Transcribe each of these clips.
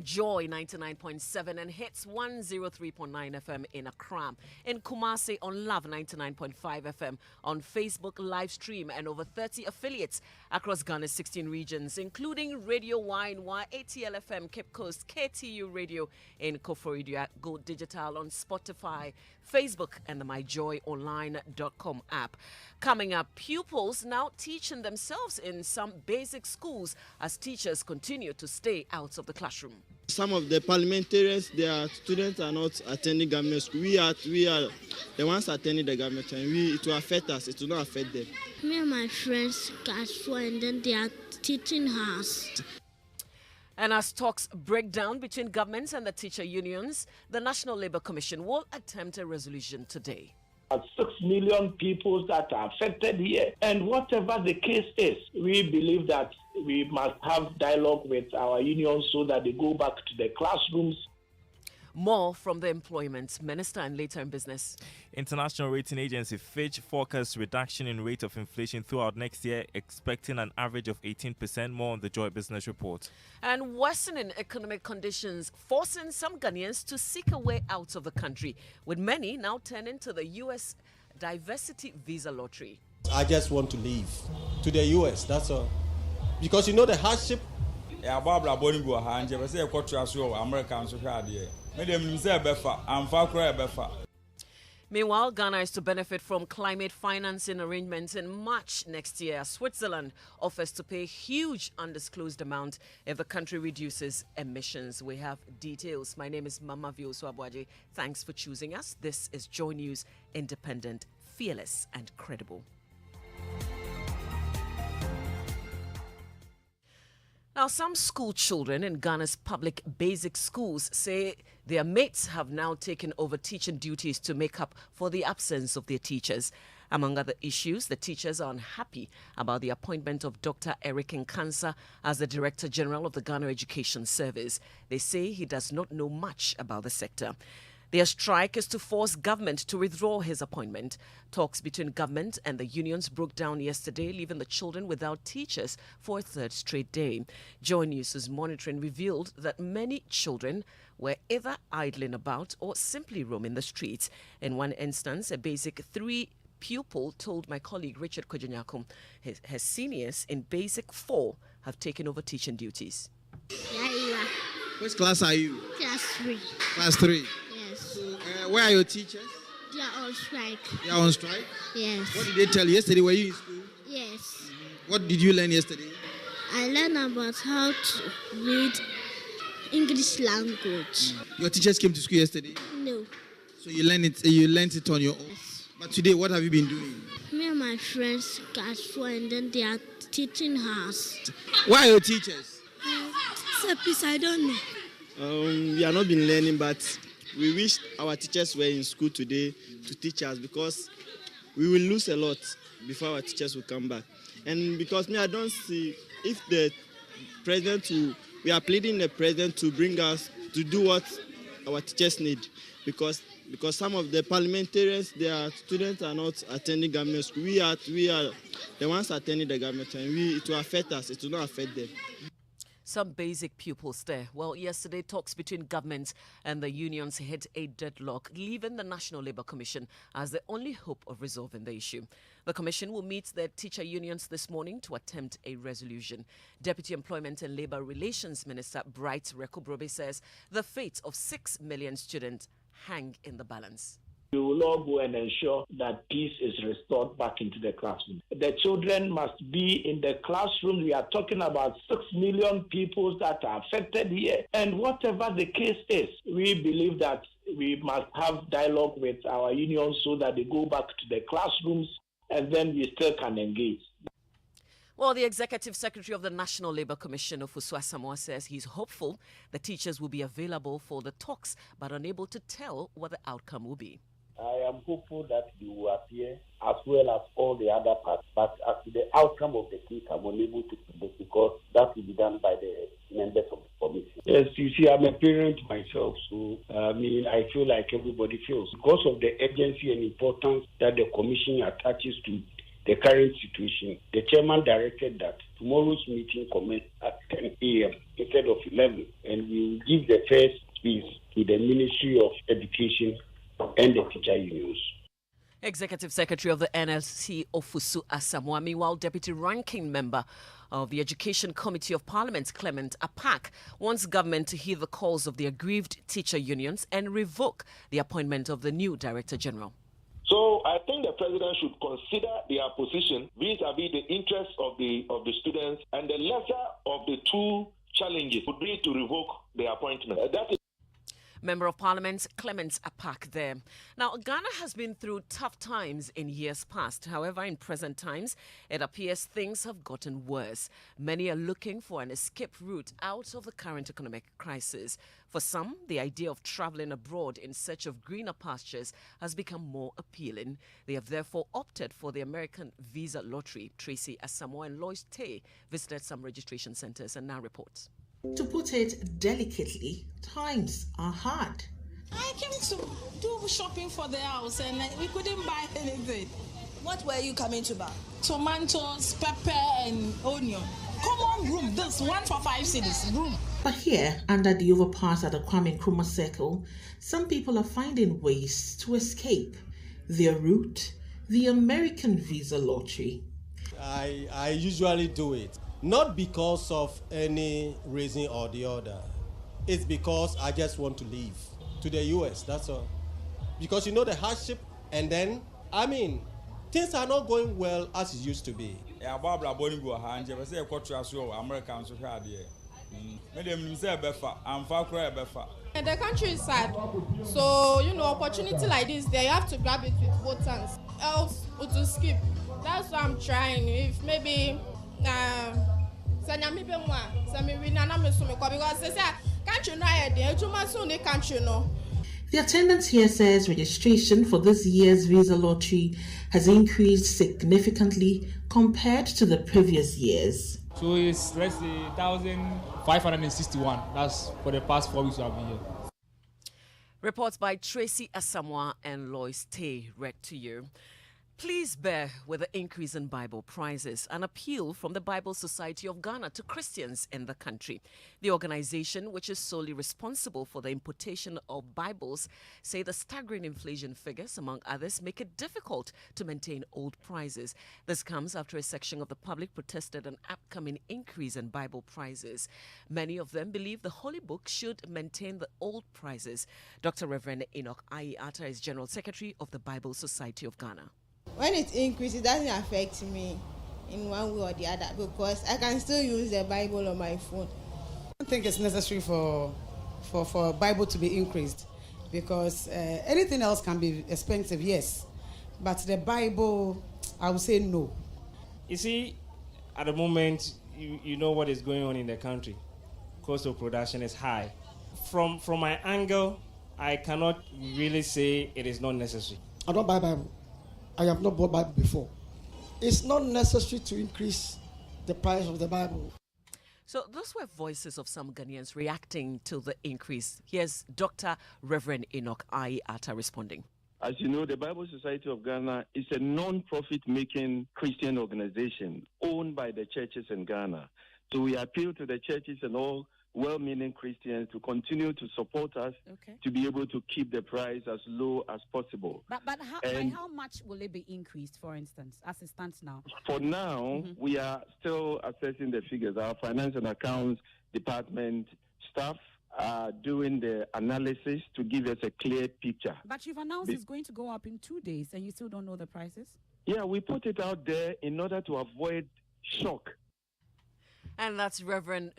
Joy 99.7 and hits 103.9 FM in Accra. In Kumasi on Love 99.5 FM on Facebook live stream and over 30 affiliates across Ghana's 16 regions, including Radio Wine, ATL FM, Cape Coast, KTU Radio in Koforidua, Go Digital on Spotify, Facebook, and the myjoyonline.com app. Coming up, pupils now teaching themselves in some basic schools as teachers continue to stay out of the classroom. Some of the parliamentarians, their students are not attending government school. We are the ones attending the government, and it will affect us. It will not affect them. Me and my friends got and then they are teaching us. And as talks break down between governments and the teacher unions, the National Labour Commission will attempt a resolution today. 6 million people that are affected here. And whatever the case is, we believe that we must have dialogue with our unions so that they go back to the classrooms. More from the Employment Minister and later in business. International rating agency Fitch forecasts reduction in rate of inflation throughout next year, expecting an average of 18% more on the Joy Business Report. And worsening economic conditions forcing some Ghanaians to seek a way out of the country, with many now turning to the U.S. diversity visa lottery. I just want to leave to the U.S., that's all. Because you know the hardship. Meanwhile, Ghana is to benefit from climate financing arrangements in March next year. Switzerland offers to pay a huge undisclosed amount if the country reduces emissions. We have details. My name is Mamavi Owusu-Aboagye. Thanks for choosing us. This is Joy News, independent, fearless, and credible. Now, some school children in Ghana's public basic schools say their mates have now taken over teaching duties to make up for the absence of their teachers. Among other issues, the teachers are unhappy about the appointment of Dr. Eric Nkansa as the Director General of the Ghana Education Service. They say he does not know much about the sector. Their strike is to force government to withdraw his appointment. Talks between government and the unions broke down yesterday, leaving the children without teachers for a third straight day. Joy News' monitoring revealed that many children were either idling about or simply roaming the streets. In one instance, a basic 3 pupil told my colleague Richard Kojanyakum his seniors in basic 4 have taken over teaching duties. Which class are you? Class 3. Class 3. Yes. Where are your teachers? They are on strike. They are on strike? Yes. What did they tell you yesterday? Were you in school? Yes. What did you learn yesterday? I learned about how to read English language. Your teachers came to school yesterday? No. So you learned it on your own? Yes. But today, what have you been doing? Me and my friends got and then they are teaching us. Where are your teachers? Please, I don't know. We have not been learning, but we wish our teachers were in school today to teach us, because we will lose a lot before our teachers will come back. And because I don't see if the president we are pleading the president to bring us to do what our teachers need, because some of the parliamentarians, their students are not attending government school. We are the ones attending the government, and it will affect us. It will not affect them. Some basic pupils there. Well, yesterday, talks between government and the unions hit a deadlock, leaving the National Labour Commission as the only hope of resolving the issue. The commission will meet the teacher unions this morning to attempt a resolution. Deputy Employment and Labour Relations Minister Bright Rekobrobe says the fate of 6 million students hang in the balance. We will all go and ensure that peace is restored back into the classroom. The children must be in the classroom. We are talking about 6 million people that are affected here. And whatever the case is, we believe that we must have dialogue with our unions so that they go back to the classrooms, and then we still can engage. Well, the Executive Secretary of the National Labour Commission, Ofosu Asamoah, says he's hopeful the teachers will be available for the talks, but unable to tell what the outcome will be. I am hopeful that they will appear as well as all the other parts. But as to the outcome of the case, I'm unable to predict, because that will be done by the members of the commission. Yes, you see, I'm a parent myself, so I feel like everybody feels. Because of the urgency and importance that the commission attaches to the current situation, the chairman directed that tomorrow's meeting commence at 10 a.m. instead of 11. and we will give the first speech to the Ministry of Education and the teacher unions. Executive Secretary of the NLC, Owusu-Aboagye, meanwhile Deputy Ranking Member of the Education Committee of Parliament, Clement Apak, wants government to heed the calls of the aggrieved teacher unions and revoke the appointment of the new Director General. So I think the president should consider their position vis-a-vis the interests of the students, and the lesser of the two challenges would be to revoke the appointment. That is Member of Parliament Clement Apak there. Now, Ghana has been through tough times in years past. However, in present times, it appears things have gotten worse. Many are looking for an escape route out of the current economic crisis. For some, the idea of traveling abroad in search of greener pastures has become more appealing. They have therefore opted for the American visa lottery. Tracy Asamoah and Lois Tay visited some registration centers and now reports. To put it delicately, times are hard. I came to do shopping for the house and we couldn't buy anything. What were you coming to buy? Tomatoes, pepper and onion. Common room, this one for 5 cedis room. But here, under the overpass at the Kwame Nkrumah Circle, some people are finding ways to escape. Their route, the American visa lottery. I usually do it. Not because of any reason or the other. It's because I just want to leave to the US, that's all. Because you know the hardship, and then, things are not going well as it used to be. The country is sad, so opportunity like this, they have to grab it with both hands, else to skip. That's what I'm trying. If maybe the attendance here says registration for this year's visa lottery has increased significantly compared to the previous years. So it's, let's say, 1,561. That's for the past 4 weeks I've been here. Reports by Tracy Asamoah and Lois Tay read to you. Please bear with the increase in Bible prices. An appeal from the Bible Society of Ghana to Christians in the country. The organization, which is solely responsible for the importation of Bibles, say the staggering inflation figures, among others, make it difficult to maintain old prices. This comes after a section of the public protested an upcoming increase in Bible prices. Many of them believe the Holy Book should maintain the old prices. Dr. Reverend Enoch Ayi-Atta is General Secretary of the Bible Society of Ghana. When it increases, it doesn't affect me in one way or the other because I can still use the Bible on my phone. I don't think it's necessary for Bible to be increased because anything else can be expensive, yes. But the Bible, I would say no. You see, at the moment, you know what is going on in the country. Cost of production is high. From my angle, I cannot really say it is not necessary. I don't buy Bible. I have not bought Bible before. It's not necessary to increase the price of the Bible. So those were voices of some Ghanaians reacting to the increase. Here's Dr. Reverend Enoch Ayi-Atta responding. As you know, the Bible Society of Ghana is a non-profit making Christian organization owned by the churches in Ghana. So we appeal to the churches and all well-meaning Christians to continue to support us to be able to keep the price as low as possible. But by how much will it be increased, for instance, as it stands now? For now, we are still assessing the figures. Our finance and accounts department staff are doing the analysis to give us a clear picture. But you've announced it's going to go up in 2 days and you still don't know the prices? Yeah, we put it out there in order to avoid shock. And that's Reverend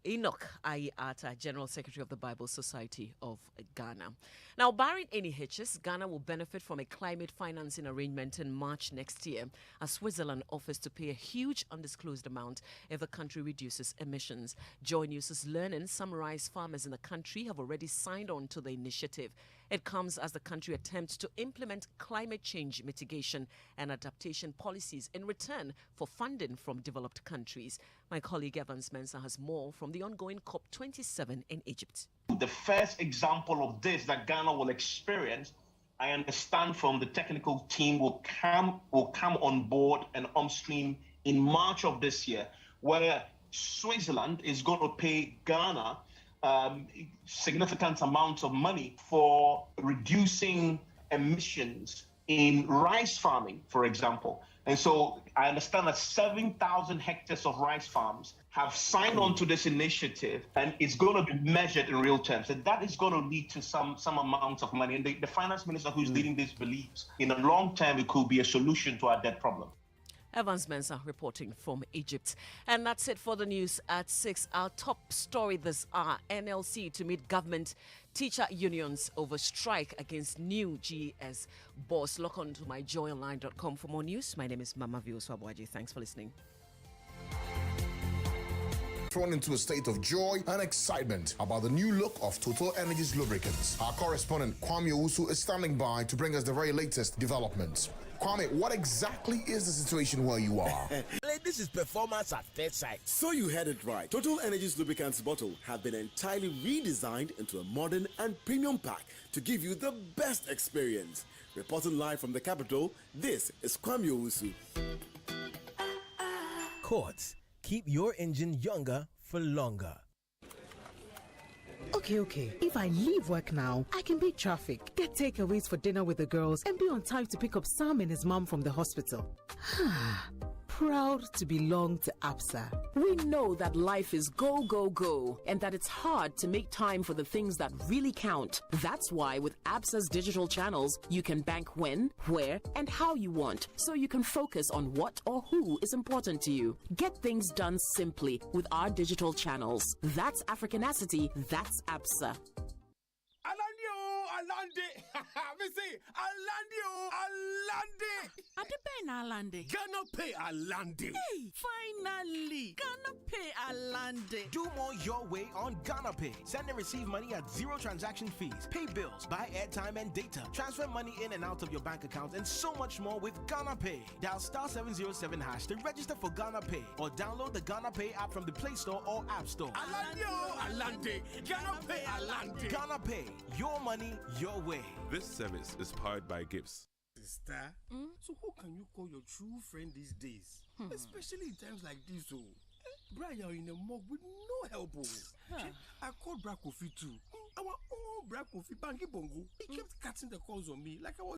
Enoch Ayi-Atta, General Secretary of the Bible Society of Ghana. Now, barring any hitches, Ghana will benefit from a climate financing arrangement in March next year, as Switzerland offers to pay a huge undisclosed amount if the country reduces emissions. Joy News' learning some rice farmers in the country have already signed on to the initiative. It comes as the country attempts to implement climate change mitigation and adaptation policies in return for funding from developed countries. My colleague Evans Mensah has more from the ongoing COP27 in Egypt. The first example of this that Ghana will experience, I understand from the technical team, will come on board and on stream in March of this year, where Switzerland is going to pay Ghana significant amounts of money for reducing emissions in rice farming, for example. And so I understand that 7,000 hectares of rice farms have signed on to this initiative, and it's going to be measured in real terms. And that is going to lead to some amount of money. And the finance minister who's leading this believes in the long term, it could be a solution to our debt problem. Evans Mensah reporting from Egypt. And that's it for the news at 6. Our top story this hour, NLC to meet government teacher unions over strike against new GS boss. Log on to myjoyonline.com for more news. My name is Mamavi Owusu-Aboagye. Thanks for listening. Thrown into a state of joy and excitement about the new look of Total Energies lubricants. Our correspondent Kwame Owusu is standing by to bring us the very latest developments. Kwame, what exactly is the situation where you are? This is performance at first sight. So you heard it right. Total Energies lubricants bottle have been entirely redesigned into a modern and premium pack to give you the best experience. Reporting live from the capital, this is Kwame Owusu. Quartz. Keep your engine younger for longer. Okay. If I leave work now, I can beat traffic, get takeaways for dinner with the girls, and be on time to pick up Sam and his mom from the hospital. Proud to belong to ABSA. We know that life is go, go, go, and that it's hard to make time for the things that really count. That's why with ABSA's digital channels, you can bank when, where, and how you want, so you can focus on what or who is important to you. Get things done simply with our digital channels. That's Africanacity, that's ABSA. Alande, me say Alande. Adepen Alande. Ghana Pay Alande. Hey, finally, Ghana Pay Alande. Do more your way on Ghana Pay. Send and receive money at zero transaction fees. Pay bills, buy airtime and data. Transfer money in and out of your bank account and so much more with Ghana Pay. Dial *707# to register for Ghana Pay or download the Ghana Pay app from the Play Store or App Store. Alande. Ghana Pay Alande. Ghana Pay. Your money, your way. This service is powered by Gibbs. Sister, so who can you call your true friend these days? Especially in times like this, Brian, you're in a mug with no help. I called Black Coffee too. Our own Black Coffee, Banky Bongo. He kept cutting the calls on me like I was